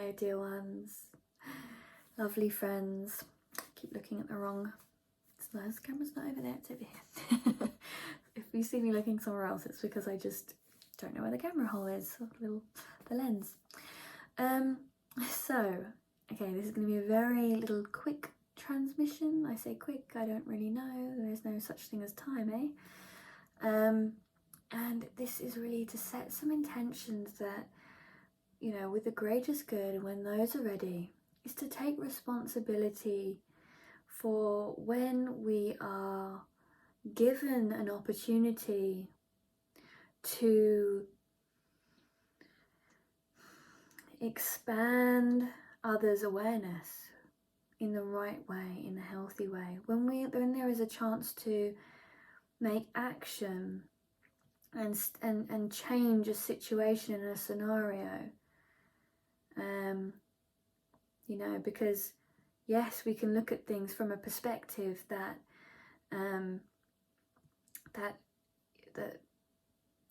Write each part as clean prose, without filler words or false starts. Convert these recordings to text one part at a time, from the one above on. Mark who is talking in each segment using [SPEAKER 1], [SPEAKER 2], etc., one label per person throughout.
[SPEAKER 1] Hello, dear ones, lovely friends. Keep looking at the wrong. No, this camera's not over there, it's over here. If you see me looking somewhere else, it's because I just don't know where the camera hole is, the lens. So, okay, this is going to be a very little quick transmission. I say quick, I don't really know. There's no such thing as time, eh? And this is really to set some intentions that, you know, with the greatest good, when those are ready, is to take responsibility for when we are given an opportunity to expand others' awareness in the right way, in a healthy way. When there is a chance to make action and change a situation and a scenario, you know, because yes, we can look at things from a perspective that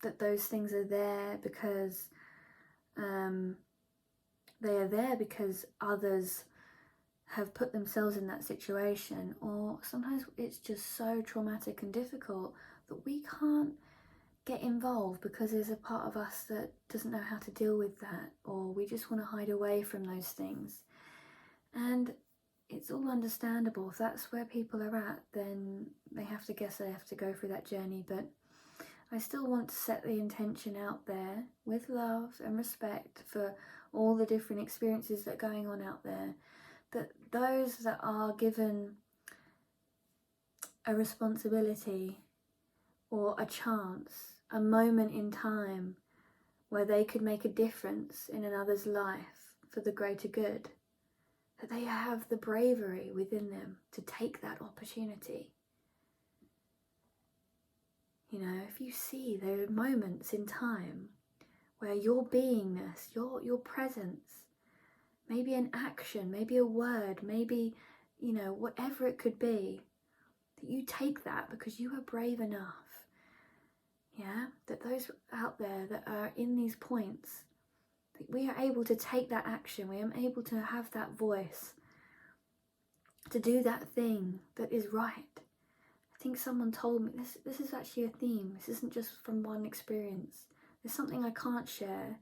[SPEAKER 1] that those things are there because they are there because others have put themselves in that situation, or sometimes it's just so traumatic and difficult that we can't get involved because there's a part of us that doesn't know how to deal with that, or we just want to hide away from those things. And it's all understandable. If that's where people are at, then they have to go through that journey. But I still want to set the intention out there with love and respect for all the different experiences that are going on out there, that those that are given a responsibility or a chance, a moment in time where they could make a difference in another's life for the greater good, that they have the bravery within them to take that opportunity. You know, if you see there are moments in time where your beingness, your presence, maybe an action, maybe a word, maybe, you know, whatever it could be, that you take that because you are brave enough. Yeah, that those out there that are in these points, that we are able to take that action, we are able to have that voice, to do that thing that is right. I think someone told me, this is actually a theme, this isn't just from one experience. There's something I can't share.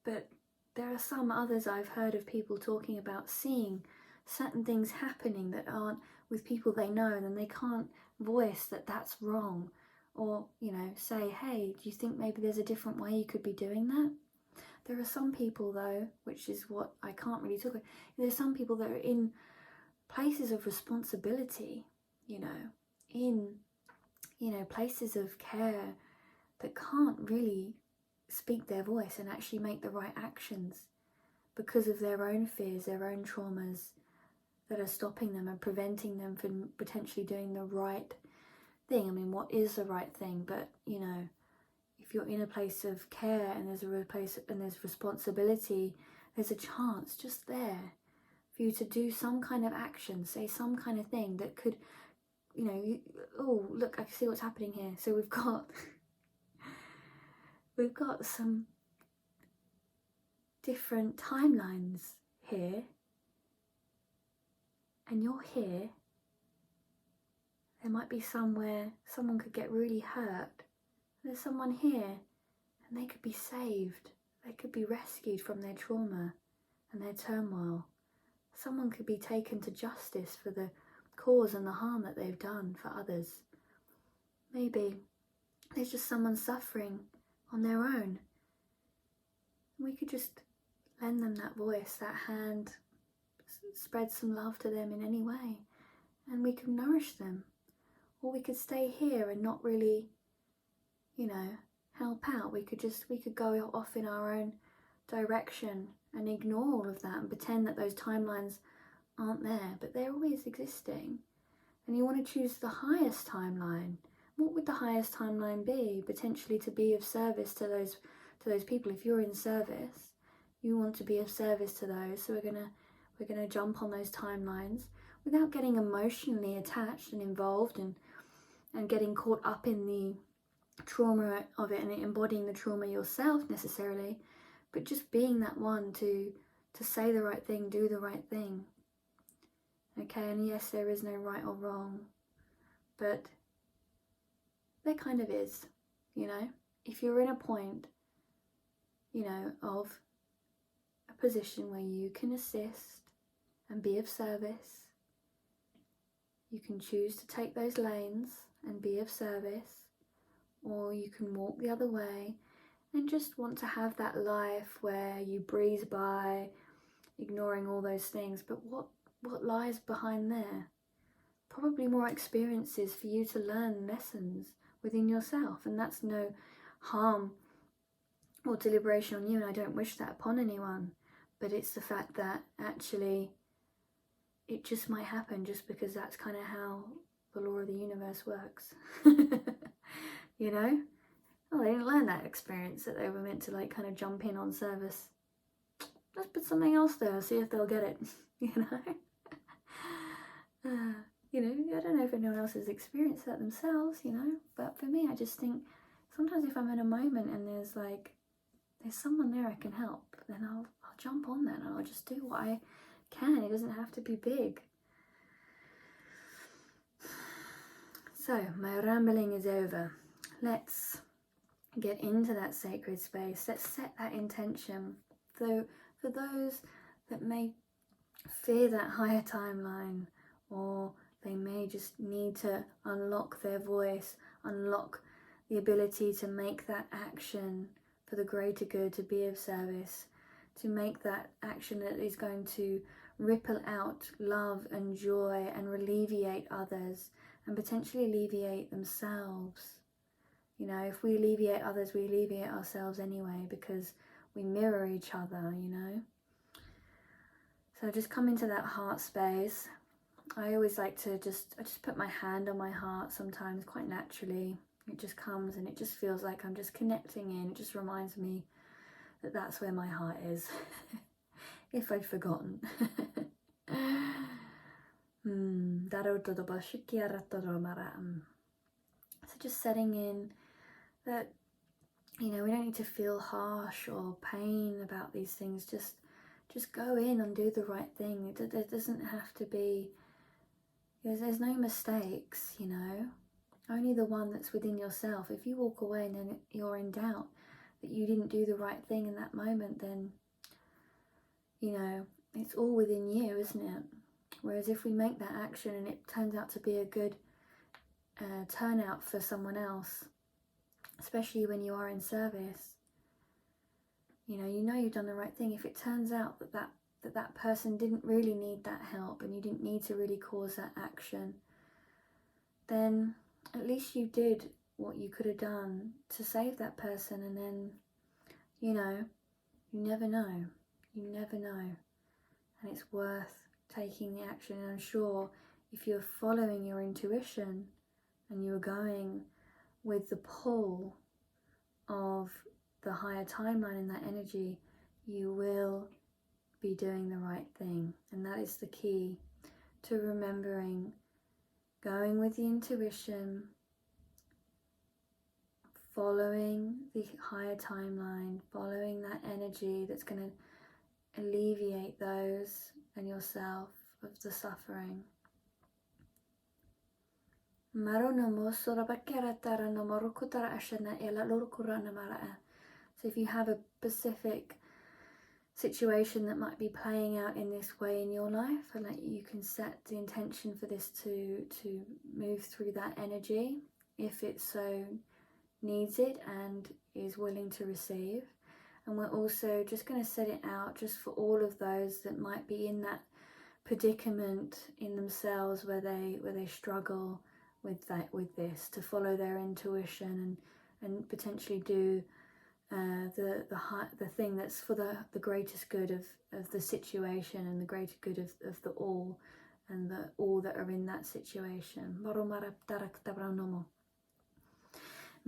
[SPEAKER 1] But there are some others I've heard of people talking about seeing certain things happening that aren't with people they know, and then they can't voice that that's wrong, or, you know, say, hey, do you think maybe there's a different way you could be doing that? There are some people though, which is what I can't really talk about, there's some people that are in places of responsibility, you know, in, you know, places of care, that can't really speak their voice and actually make the right actions because of their own fears, their own traumas that are stopping them and preventing them from potentially doing the right thing. I mean, what is the right thing? But, you know, if you're in a place of care and there's responsibility, there's a chance just there for you to do some kind of action, say some kind of thing that could, you know, oh, look, I can see what's happening here. So we've got some different timelines here, and you're here. There might be somewhere someone could get really hurt. There's someone here and they could be saved. They could be rescued from their trauma and their turmoil. Someone could be taken to justice for the cause and the harm that they've done for others. Maybe there's just someone suffering on their own. We could just lend them that voice, that hand, spread some love to them in any way, and we could nourish them. Or we could stay here and not really, you know, help out. We could go off in our own direction and ignore all of that and pretend that those timelines aren't there, but they're always existing. And you want to choose the highest timeline. What would the highest timeline be? Potentially to be of service to those people. If you're in service, you want to be of service to those. So we're gonna jump on those timelines without getting emotionally attached and involved and getting caught up in trauma of it and embodying the trauma yourself necessarily, but just being that one to say the right thing, do the right thing. Okay, and yes, there is no right or wrong, but there kind of is, you know. If you're in a point, you know, of a position where you can assist and be of service, you can choose to take those lanes and be of service, or you can walk the other way and just want to have that life where you breeze by, ignoring all those things. But what lies behind there? Probably more experiences for you to learn lessons within yourself, and that's no harm or deliberation on you, and I don't wish that upon anyone, but it's the fact that actually it just might happen just because that's kind of how the law of the universe works. You know? Oh, they didn't learn that experience that they were meant to like kind of jump in on service. Let's put something else there, see if they'll get it. You know? You know, I don't know if anyone else has experienced that themselves, you know, but for me, I just think sometimes if I'm in a moment and there's someone there I can help, then I'll jump on that and I'll just do what I can. It doesn't have to be big. So my rambling is over. Let's get into that sacred space. Let's set that intention. So for those that may fear that higher timeline, or they may just need to unlock their voice, unlock the ability to make that action for the greater good, to be of service, to make that action that is going to ripple out love and joy and alleviate others and potentially alleviate themselves. You know, if we alleviate others, we alleviate ourselves anyway, because we mirror each other, you know. So just come into that heart space. I always like to I just put my hand on my heart sometimes, quite naturally. It just comes and it just feels like I'm just connecting in. It just reminds me that that's where my heart is. If I'd forgotten. So just setting in that, you know, we don't need to feel harsh or pain about these things. Just go in and do the right thing. There doesn't have to be, there's no mistakes, you know. Only the one that's within yourself. If you walk away and then you're in doubt that you didn't do the right thing in that moment, then, you know, it's all within you, isn't it? Whereas if we make that action and it turns out to be a good turnout for someone else, especially when you are in service, you know you've done the right thing. If it turns out that person didn't really need that help and you didn't need to really cause that action, then at least you did what you could have done to save that person. And then, you know, you never know. And it's worth taking the action. And I'm sure if you're following your intuition and you're going with the pull of the higher timeline and that energy, you will be doing the right thing. And that is the key to remembering, going with the intuition, following the higher timeline, following that energy that's going to alleviate those and yourself of the suffering. So if you have a specific situation that might be playing out in this way in your life, and that you can set the intention for this to move through that energy if it so needs it and is willing to receive. And we're also just going to set it out just for all of those that might be in that predicament in themselves where they struggle with this, to follow their intuition and potentially do the thing that's for the greatest good of the situation and the greater good of the all, and the all that are in that situation.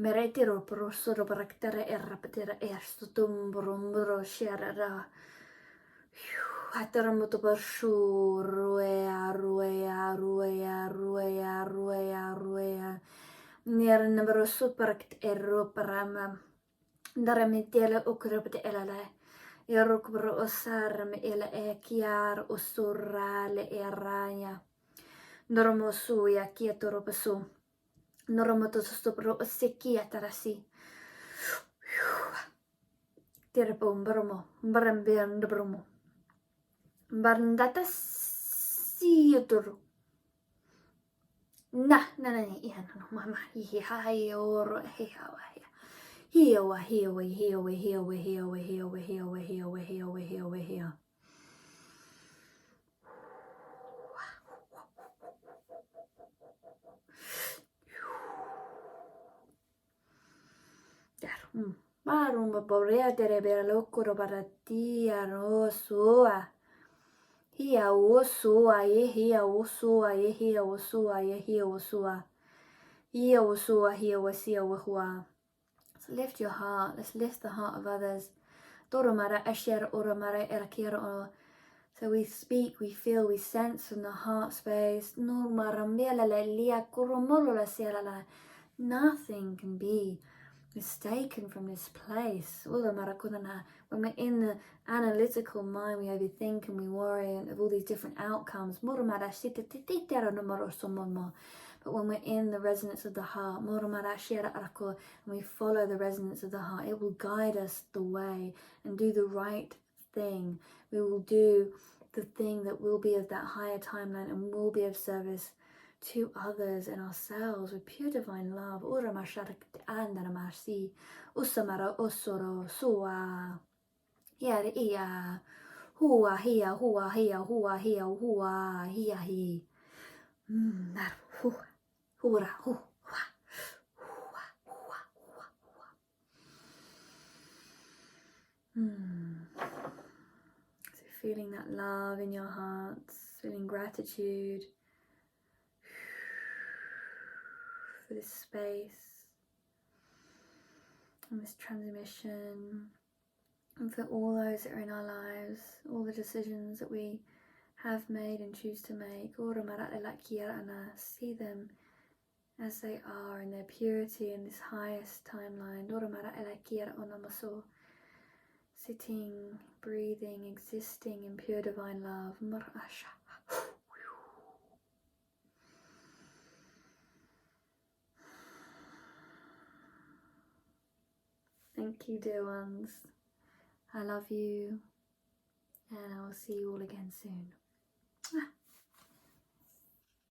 [SPEAKER 1] Meretiro prosoro baraktere errapetera erstutum brumbro sherara. Hataramoto barshu ruea. Nera numero superkt parama. Daramitiela ukrupte elale. Erukbro osarm ele kiar usurale eranya. Normosuya kietoropasu. Normotosobro sekia tarasi. Tirpum bromo. Brambian de bromo. Barndata siuturu. Na iya no mama hi or hi hawa hiwa hiwa hiwa hiwa hiwa hiwa hiwa hiwa hiwa hiwa hiwa. Marumba borea terebera locuro para tia no sua. Hia osua ye hia osua ye hia osua ye hia osua. Hia osua hia wasia wahua. So lift your heart. Let's lift the heart of others. Doromara asher oromara erakira. So we speak, we feel, we sense from the heart space. Nothing can be mistaken from this place. When we're in the analytical mind, we overthink and we worry of all these different outcomes. But when we're in the resonance of the heart, and we follow the resonance of the heart, it will guide us the way and do the right thing. We will do the thing that will be of that higher timeline and will be of service to others and ourselves with pure divine love. Usamara osoro sua. Yada iya. Hua hia hua hia hua hia hua hia hi. Hura hu. So feeling that love in your hearts, feeling gratitude for this space and this transmission, and for all those that are in our lives, all the decisions that we have made and choose to make. See them as they are in their purity in this highest timeline. Sitting, breathing, existing in pure divine love. Thank you, dear ones. I love you, and I will see you all again soon.